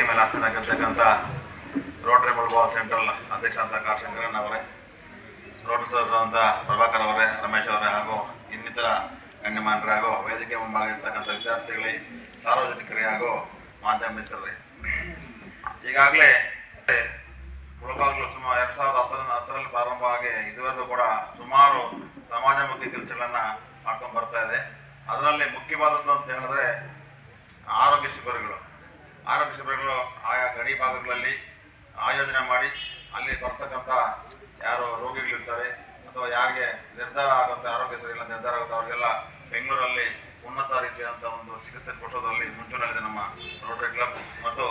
ವೇದಿಕೆ ಮೇಲೆ ಆಸನಾಗಿರ್ತಕ್ಕಂಥ Rotary Mulbagal central ಅಧ್ಯಕ್ಷ ಅಂತ ಕಾರ್ ಶಂಕರಣ್ಣ ಅವರೇ, ರೋಟರಿ ಸದಸ್ಯ ಅಂತ ಪ್ರಭಾಕರ್ ಅವರೇ, ರಮೇಶ್ ಅವರೇ ಹಾಗೂ ಇನ್ನಿತರ ಗಣ್ಯಮಾನರೇ ಹಾಗೂ ವೇದಿಕೆ ಮುಂಭಾಗ ಇರ್ತಕ್ಕಂಥ ವಿದ್ಯಾರ್ಥಿಗಳೇ, ಸಾರ್ವಜನಿಕರೇ ಹಾಗೂ ಮಾಧ್ಯಮ ಮಿತ್ರರೇ, ಈಗಾಗಲೇ ಮುಳಬಾಗಿಲು ಸುಮಾರು 2010ರಲ್ಲಿ ಪ್ರಾರಂಭವಾಗಿ ಇದುವರೆಗೂ ಕೂಡ ಸುಮಾರು ಸಮಾಜಮುಖಿ ಕೆಲಸಗಳನ್ನು ಮಾಡ್ಕೊಂಡು ಬರ್ತಾ ಇದೆ. ಅದರಲ್ಲಿ ಮುಖ್ಯವಾದದ್ದು ಅಂತ ಹೇಳಿದ್ರೆ ಆರೋಗ್ಯ ಶಿಬಿರಗಳು ಆಯಾ ಗಡಿ ಭಾಗಗಳಲ್ಲಿ ಆಯೋಜನೆ ಮಾಡಿ ಅಲ್ಲಿ ಬರ್ತಕ್ಕಂಥ ಯಾರು ರೋಗಿಗಳಿರ್ತಾರೆ ಅಥವಾ ಯಾರಿಗೆ ನಿರ್ಧಾರ ಆಗುತ್ತೆ, ಆರೋಗ್ಯ ಸರಿಯಿಲ್ಲ ನಿರ್ಧಾರ ಆಗುತ್ತೆ, ಅವ್ರಿಗೆಲ್ಲ ಬೆಂಗಳೂರಲ್ಲಿ ಉನ್ನತ ರೀತಿಯಾದಂಥ ಒಂದು ಚಿಕಿತ್ಸೆ ಕೊಡಿಸೋದ್ರಲ್ಲಿ ಮುಂಚೂಣಿಯಲ್ಲಿದೆ ನಮ್ಮ ರೋಟರಿ ಕ್ಲಬ್. ಮತ್ತು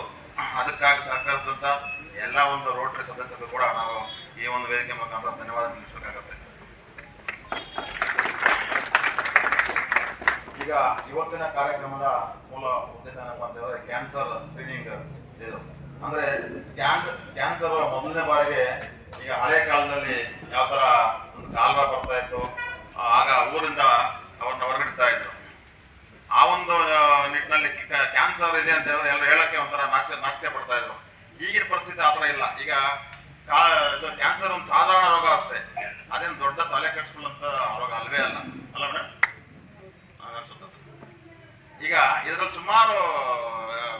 ಅದಕ್ಕಾಗಿ ಸಹಕರಿಸಿದಂಥ ಎಲ್ಲ ಒಂದು ರೋಟರಿ ಸದಸ್ಯರು ಕೂಡ ನಾವು ಈ ಒಂದು ವೇದಿಕೆ ಮುಖಾಂತರ ಧನ್ಯವಾದ ತಿಳಿಸಬೇಕಾಗತ್ತೆ. ಈಗ ಇವತ್ತಿನ ಕಾರ್ಯಕ್ರಮದ ಮೂಲ ಉದ್ದೇಶ ಏನಪ್ಪ ಅಂತ ಹೇಳಿದ್ರೆ ಕ್ಯಾನ್ಸರ್ ಸ್ಕ್ರೀನಿಂಗ್. ಇದು ಅಂದ್ರೆ ಕ್ಯಾನ್ಸರ್ ಮೊದಲನೇ ಬಾರಿಗೆ ಈಗ ಹಳೆ ಕಾಲದಲ್ಲಿ ಯಾವ ತರ ಒಂದು ಕಾಲ್ರ ಬರ್ತಾ ಇತ್ತು, ಆಗ ಊರಿಂದ ಅವ್ರನ್ನ ಹೊರಗಿಡ್ತಾ ಇದ್ರು. ಆ ಒಂದು ನಿಟ್ಟಿನಲ್ಲಿ ಕ್ಯಾನ್ಸರ್ ಇದೆ ಅಂತ ಹೇಳಿದ್ರೆ ಎಲ್ಲರೂ ಹೇಳಕ್ಕೆ ಒಂಥರ ನಾಚಿಕೆ ಪಡ್ತಾ ಇದ್ರು. ಈಗಿನ ಪರಿಸ್ಥಿತಿ ಆ ಥರ ಇಲ್ಲ. ಈಗ ಕ್ಯಾನ್ಸರ್ ಒಂದು ಸಾಧಾರಣ ರೋಗ ಅಷ್ಟೇ, ಅದೇನು ದೊಡ್ಡ ತಲೆ ಕೆಡಿಸ್ಕೊಳ್ಳುವಂತ ರೋಗ ಅಲ್ವೇ ಅಲ್ಲ ಮೇಡಮ್ ಅನ್ಸುತ್ತೆ. ಈಗ ಇದರಲ್ಲಿ ಸುಮಾರು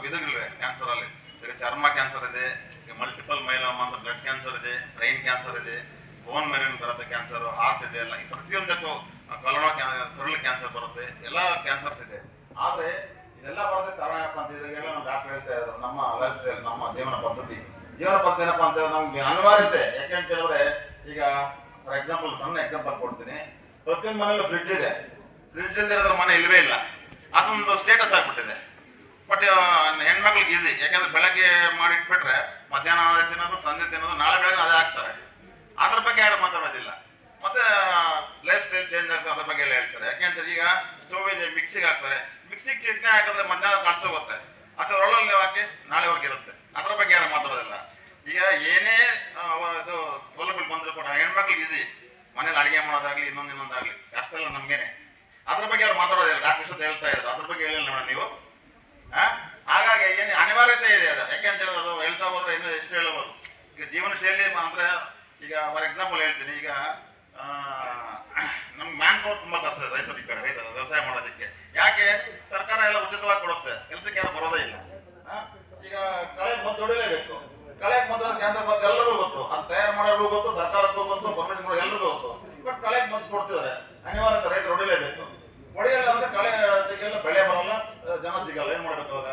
ವಿಧಗಳಿವೆ ಕ್ಯಾನ್ಸರ್ ಅಲ್ಲಿ. ಈಗ ಚರ್ಮ ಕ್ಯಾನ್ಸರ್ ಇದೆ, ಈಗ ಮಲ್ಟಿಪಲ್ ಮೈಲೋಮ ಅಂತ ಬ್ಲಡ್ ಕ್ಯಾನ್ಸರ್ ಇದೆ, ಬ್ರೈನ್ ಕ್ಯಾನ್ಸರ್ ಇದೆ, ಬೋನ್ ಮೆರಿನ್ ಬರುತ್ತೆ ಕ್ಯಾನ್ಸರ್, ಹಾರ್ಟ್ ಇದೆ, ಎಲ್ಲ ಪ್ರತಿಯೊಂದಕ್ಕೂ ಕರುಳು ಕ್ಯಾನ್ಸರ್ ಬರುತ್ತೆ, ಎಲ್ಲ ಕ್ಯಾನ್ಸರ್ಸ್ ಇದೆ. ಆದ್ರೆ ಇದೆಲ್ಲ ಬರೋದಕ್ಕೆ ಕಾರಣ ಏನಪ್ಪ ಅಂತ ಇದ್ದಾಗೆಲ್ಲ ನಾವು ಡಾಕ್ಟರ್ ಹೇಳ್ತಾ ಇದ್ರು, ನಮ್ಮ ಲೈಫ್ ಸ್ಟೈಲ್, ನಮ್ಮ ಜೀವನ ಪದ್ಧತಿ ಏನಪ್ಪ ಅಂತ ಹೇಳಿದ್ರೆ ನಮ್ಗೆ ಅನಿವಾರ್ಯತೆ. ಯಾಕೆ ಅಂತ ಹೇಳಿದ್ರೆ ಈಗ ಫಾರ್ ಎಕ್ಸಾಂಪಲ್ ಸಣ್ಣ ಎಕ್ಸಾಂಪಲ್ ಕೊಡ್ತೀನಿ. ಪ್ರತಿಯೊಂದು ಮನೇಲಿ ಫ್ರಿಡ್ಜ್ ಇದೆ, ಫ್ರಿಡ್ಜ್ ಇಲ್ದಿರೋದ್ರ ಮನೆ ಇಲ್ವೇ ಇಲ್ಲ. ಅದೊಂದು ಸ್ಟೇಟಸ್ ಆಗ್ಬಿಟ್ಟಿದೆ. ಬಟ್ ಹೆಣ್ಮಕ್ಳಿಗೆ ಈಸಿ, ಯಾಕಂದ್ರೆ ಬೆಳಗ್ಗೆ ಮಾಡಿಟ್ಬಿಟ್ರೆ ಮಧ್ಯಾಹ್ನ ತಿನ್ನೋದು, ಸಂಜೆ ತಿನ್ನೋದು, ನಾಳೆ ಬೆಳಗ್ಗೆ ಅದೇ ಹಾಕ್ತಾರೆ. ಅದ್ರ ಬಗ್ಗೆ ಯಾರು ಮಾತಾಡೋದಿಲ್ಲ. ಮತ್ತೆ ಲೈಫ್ ಸ್ಟೈಲ್ ಚೇಂಜ್ ಆಗ್ತದೆ, ಅದ್ರ ಬಗ್ಗೆ ಎಲ್ಲ ಹೇಳ್ತಾರೆ. ಯಾಕೆಂದ್ರೆ ಈಗ ಸ್ಟೋವ್ ಇದೆ, ಮಿಕ್ಸಿಗೆ ಹಾಕ್ತಾರೆ, ಮಿಕ್ಸಿಗೆ ಚಟ್ನಿ ಹಾಕಿದ್ರೆ ಮಧ್ಯಾಹ್ನ ಕಳ್ಸೋಗುತ್ತೆ, ಅಥವಾ ಒಳ್ಳಲ್ಲಿ ನೀವು ಹಾಕಿ ನಾಳೆ ಹೋಗಿರುತ್ತೆ. ಅದ್ರ ಬಗ್ಗೆ ಯಾರು ಮಾತಾಡೋದಿಲ್ಲ. ಈಗ ಏನೇ ಇದು ಸೌಲಭ್ಯ ಬಂದರೂ ಕೂಡ ಹೆಣ್ಮಕ್ಳಿಗೆ ಈಸಿ, ಮನೇಲಿ ಅಡುಗೆ ಮಾಡೋದಾಗ್ಲಿ ಇನ್ನೊಂದಾಗ್ಲಿ ಅಷ್ಟೆಲ್ಲ ನಮ್ಗೇನೆ. ಅದ್ರ ಬಗ್ಗೆ ಅವ್ರು ಮಾತಾಡೋದಿಲ್ಲ. ಡಾಕ್ಟರ್ ಹೇಳ್ತಾ ಇದ್ರು, ಅದ್ರ ಬಗ್ಗೆ ಹೇಳಿಲ್ಲ ಮೇಡಮ್ ನೀವು. ಹಾಗಾಗಿ ಏನು ಅನಿವಾರ್ಯತೆ ಇದೆ ಅದು. ಯಾಕೆ ಅಂತ ಹೇಳಿದ್ರೆ ಅದು ಹೇಳ್ತಾ ಹೋದ್ರೆ ಇನ್ನೂ ಎಷ್ಟು ಹೇಳ್ಬೋದು. ಈಗ ಜೀವನ ಶೈಲಿ ಅಂದ್ರೆ ಈಗ ಫಾರ್ ಎಕ್ಸಾಂಪಲ್ ಹೇಳ್ತೀನಿ, ಈಗ ನಮ್ಗೆ ಮ್ಯಾನ್ ಪವರ್ ತುಂಬ ಕಷ್ಟ ಇದೆ ರೈತರ ಈ ಕಡೆ, ರೈತರ ವ್ಯವಸಾಯ ಮಾಡೋದಕ್ಕೆ. ಯಾಕೆ ಸರ್ಕಾರ ಎಲ್ಲ ಉಚಿತವಾಗಿ ಕೊಡುತ್ತೆ, ಕೆಲಸಕ್ಕೆ ಯಾರು ಬರೋದೇ ಇಲ್ಲ. ಈಗ ಕಳೆಗೆ ಮದ್ದು ಹೊಡಿಲೇಬೇಕು. ಕಳೆಗೆ ಮದ್ದು ಕ್ಯಾನ್ಸರ್ ಮದ್ದು ಎಲ್ಲರಿಗೂ ಗೊತ್ತು, ಅದು ತಯಾರು ಮಾಡೋರಿಗೂ ಗೊತ್ತು, ಸರ್ಕಾರಕ್ಕೂ ಗೊತ್ತು, ಪರ್ಮಿಷನ್ ಕೊಡೋ ಎಲ್ಲರಿಗೂ ಗೊತ್ತು. ಬಟ್ ಕಳೆಗೆ ಮದ್ದು ಕೊಡ್ತಿದ್ದಾರೆ, ಅನಿವಾರ್ಯತೆ ರೈತರು ಹೊಡಿಲೇಬೇಕು. ಹೊಡೆಯಲ್ಲ ಅಂದ್ರೆ ಕಳೆ ತೆಗೆಯಲ್ಲ, ಬೆಳೆ ಬರಲ್ಲ, ಜನ ಸಿಗಲ್ಲ, ಏನ್ ಮಾಡ್ಬೇಕು ಅವಾಗ?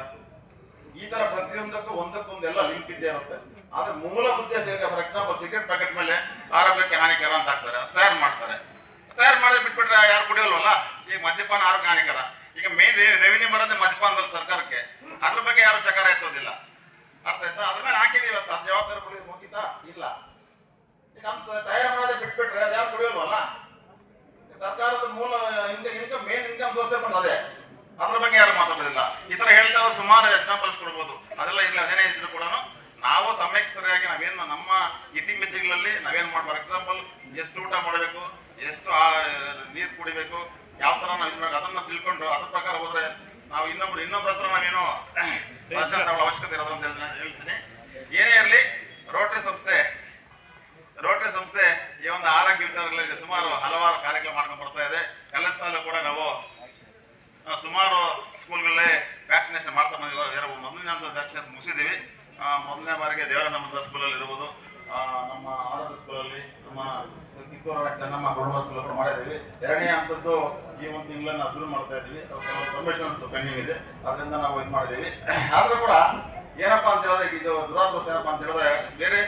ಈ ತರ ಪ್ರತಿಯೊಂದಕ್ಕೂ ಒಂದಕ್ಕೊಂದು ಎಲ್ಲ ಲಿಂಕ್ ಇದ್ದೇ ಇರುತ್ತೆ. ಆದ್ರೆ ಮೂಲ ಉದ್ದೇಶ ಈಗ ಫಾರ್ ಎಕ್ಸಾಂಪಲ್ ಸಿಗರೇಟ್ ಪ್ಯಾಕೆಟ್ ಮೇಲೆ ಆರೋಗ್ಯಕ್ಕೆ ಹಾನಿಕರ ಅಂತ ಹಾಕ್ತಾರೆ, ತಯಾರು ಮಾಡ್ತಾರೆ. ತಯಾರು ಮಾಡೋದು ಬಿಟ್ಬಿಟ್ರೆ ಯಾರು ಕುಡಿಯಲ್ವಲ್ಲ. ಈಗ ಮದ್ಯಪಾನ ಆರೋಗ್ಯ ಹಾನಿಕರ. ಈಗ ಮೇನ್ ರೆವಿನ್ಯೂ ಬರೋದೇ ಮದ್ಯಪಾನದಲ್ಲಿ ಸರ್ಕಾರಕ್ಕೆ, ಅದ್ರ ಬಗ್ಗೆ ಯಾರು ಚಕಾರ ಎತ್ತೋದಿಲ್ಲ. ಅರ್ಥ ಆಯ್ತಾ? ಅದ್ರ ಮೇಲೆ ಹಾಕಿದೀವಿ, ಜವಾಬ್ದಾರಿ ಮುಗಿತಾ ಇಲ್ಲ. ಈಗ ಅಂತ ತಯಾರು ಮಾಡೋದೇ ಬಿಟ್ಬಿಟ್ರೆ ಅದು ಯಾರು ಕುಡಿಯಲ್ವಲ್ಲ. ಸರ್ಕಾರದ ಮೂಲ ಇನ್ಕಮ್ ಮೇನ್ ಇನ್ಕಮ್ ಸೋರ್ಸೇ ಬಂದದೆ, ಅದ್ರ ಬಗ್ಗೆ ಯಾರು ಮಾತಾಡೋದಿಲ್ಲ. ಈ ತರ ಹೇಳ್ತಾ ಸುಮಾರು ಎಕ್ಸಾಂಪಲ್ಸ್ ಕೊಡ್ಬೋದು. ಅದೆಲ್ಲ ಇಲ್ಲ, ಅದೇನೇ ಇದ್ರು ಕೂಡ ನಾವು ಸಮಯಕ್ಕೆ ಸರಿಯಾಗಿ ನಾವೇನು ನಮ್ಮ ಇತಿಮಿತಿಗಳಲ್ಲಿ ನಾವೇನು ಮಾಡಿ, ಫಾರ್ ಎಕ್ಸಾಂಪಲ್ ಎಷ್ಟು ಊಟ ಮಾಡಬೇಕು, ಎಷ್ಟು ನೀರು ಕುಡಿಬೇಕು, ಯಾವ ತರ ನಾವು ಇದು ಮಾಡಿ ಅದನ್ನ ತಿಳ್ಕೊಂಡು ಅದ್ರ ಪ್ರಕಾರ ಹೋದ್ರೆ ನಾವು ಇನ್ನೊಬ್ರ ಹತ್ರ ನಾವೇನೋ ಅವಶ್ಯಕತೆ ಇರೋದು ಅಂತ ಹೇಳ್ತೀನಿ. ಏನೇ ಇರಲಿ, ರೋಟರಿ ಸಂಸ್ಥೆ ಈ ಒಂದು ಆರೋಗ್ಯ ವಿಚಾರಗಳಲ್ಲಿ ಸುಮಾರು ಹಲವಾರು ಕಾರ್ಯಕ್ರಮ ಮಾಡ್ಕೊಂಡು ಬರ್ತಾ ಇದೆ. ಕೆಲಸದಲ್ಲೂ ಕೂಡ ನಾವು ಸುಮಾರು ಸ್ಕೂಲ್ಗಳಲ್ಲೇ ವ್ಯಾಕ್ಸಿನೇಷನ್ ಮಾಡ್ತಾ ಬಂದಿದ್ದೀವಿ. ಮೊದಲನೇ ಹಂತದ ವ್ಯಾಕ್ಸಿನೇಷನ್ ಮುಗಿಸಿದ್ದೀವಿ. ಮೊದಲನೇ ಬಾರಿಗೆ ದೇವರಾನಂದ ಸ್ಕೂಲಲ್ಲಿ ಇರ್ಬೋದು, ನಮ್ಮ ಆನಂದ ಸ್ಕೂಲಲ್ಲಿ, ನಮ್ಮ ಕಿತ್ತೂರ ಚೆನ್ನಮ್ಮ ಕುಟುಂಬ ಸ್ಕೂಲ್ ಕೂಡ ಮಾಡಿದ್ದೀವಿ. ಎರಡನೇ ಹಂತದ್ದು ಈ ಒಂದು ತಿಂಗಳಲ್ಲಿ ನಾವು ಶುರು ಮಾಡ್ತಾ ಇದ್ದೀವಿ. ಕೆಲವು ಪರ್ಮಿಷನ್ಸ್ ಪೆಂಡಿಂಗ್ ಇದೆ, ಅದರಿಂದ ನಾವು ಇದು ಮಾಡಿದ್ದೀವಿ. ಆದರೂ ಕೂಡ ಏನಪ್ಪಾ ಅಂತ ಹೇಳಿದ್ರೆ ಇದು ದುರಾದೃಷ್ಟ ಏನಪ್ಪಾ ಅಂತ ಹೇಳಿದ್ರೆ ಬೇರೆ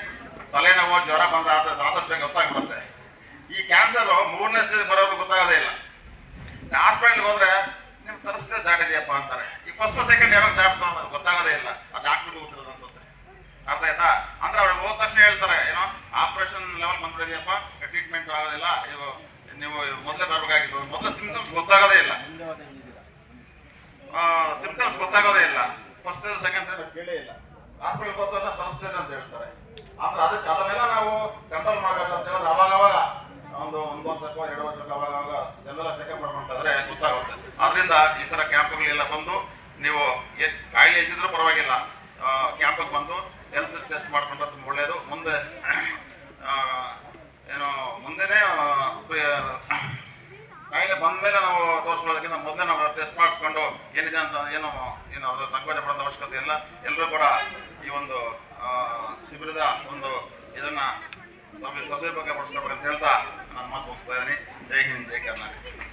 ತಲೆನೋವು ಜ್ವರ ಬಂದ್ರೆ ಆದಷ್ಟು ಬೇಗ ಗೊತ್ತಾಗ್ಬಿಡುತ್ತೆ. ಈ ಕ್ಯಾನ್ಸರ್ 3ನೇ ಸ್ಟೇಜ್ ಬರೋದು ಗೊತ್ತಾಗೋದೇ ಇಲ್ಲ. ಹಾಸ್ಪಿಟಲ್ಗೆ ಹೋದ್ರೆ ನಿಮ್ ತರಷ್ಟೇ ದಾಟಿದೆಯಪ್ಪ ಅಂತಾರೆ. ಈಗ ಫಸ್ಟ್ ಸೆಕೆಂಡ್ ಯಾವಾಗ ದಾಟ್ತಾವ ಅದು ಗೊತ್ತಾಗೋದೇ ಇಲ್ಲ. ಅದು ಡಾಕ್ಟರ್ಗೆ ಗೊತ್ತಿರೋದು ಅನ್ಸುತ್ತೆ. ಅರ್ಥ ಆಯ್ತಾ? ಅಂದ್ರೆ ಅವ್ರಿಗೆ ಹೋದ ತಕ್ಷಣ ಹೇಳ್ತಾರೆ, ಏನೋ ಆಪರೇಷನ್ ಲೆವೆಲ್ ಬಂದ್ಬಿಡಿದೆಯಪ್ಪ, ಟ್ರೀಟ್ಮೆಂಟ್ ಆಗೋದಿಲ್ಲ, ಇವು ನೀವು ಮೊದಲೇ ಬರಬೇಕಾಗಿತ್ತು. ಮೊದಲ ಸಿಂಪ್ಟಮ್ಸ್ ಗೊತ್ತಾಗೋದೇ ಇಲ್ಲ. ಫಸ್ಟ್ ಸೆಕೆಂಡ್ ಕೇಳೇ ಇಲ್ಲ. ಹಾಸ್ಪಿಟಲ್ಗೆ ಹೋದ ತರಷ್ಟೇ ಅಂತ ಹೇಳ್ತಾರೆ. ಅಂದ್ರೆ ಅದನ್ನೆಲ್ಲ ನಾವು ಕಂಟ್ರೋಲ್ ಮಾಡ್ಬೇಕಂತ ಹೇಳಿದ್ರೆ ಅವಾಗ ಒಂದು ವರ್ಷಕ್ಕೋ 2 ವರ್ಷಕ್ಕೋ ಅವಾಗ ಜನರೆಲ್ಲ ಚೆಕಪ್ ಮಾಡ್ಕೊಂಡ್ರೆ ಗೊತ್ತಾಗುತ್ತೆ. ಆದ್ರಿಂದ ಈ ತರ ಕ್ಯಾಂಪ್ಗಳೆಲ್ಲ ಬಂದು ನೀವು ಕಾಯಿಲೆ ಇದ್ದಿದ್ರು ಪರವಾಗಿಲ್ಲ, ಕ್ಯಾಂಪಿಗೆ ಬಂದು ಹೆಲ್ತ್ ಟೆಸ್ಟ್ ಮಾಡ್ಕೊಂಡ್ರೆ ತುಂಬ ಒಳ್ಳೆಯದು. ಮುಂದೆ ಏನು ಮುಂದೆನೇ ಕಾಯಿಲೆ ಬಂದ ಮೇಲೆ ನಾವು ತೋರಿಸ್ಕೊಳ್ಳೋದಕ್ಕಿಂತ ಮೊದಲೇ ನಾವು ಟೆಸ್ಟ್ ಮಾಡಿಸ್ಕೊಂಡು ಏನಿದೆ ಅಂತ ಏನು ಅದರ ಸಂಕೋಚ ಪಡೋದ ಅವಶ್ಯಕತೆ ಇಲ್ಲ. ಎಲ್ಲರೂ ಕೂಡ ಈ ಒಂದು ಶಿಬಿರದ ಒಂದು ಇದನ್ನು ಸದುಪಯೋಗ ಪಡಿಸ್ಕೊಳ್ಬೇಕಂತ ಹೇಳ್ತಾ ನಾನು ಮಾತು ಮುಗಿಸ್ತಾ ಇದ್ದೀನಿ. ಜೈ ಹಿಂದ್, ಜೈ ಕರ್ನಾಟಕ.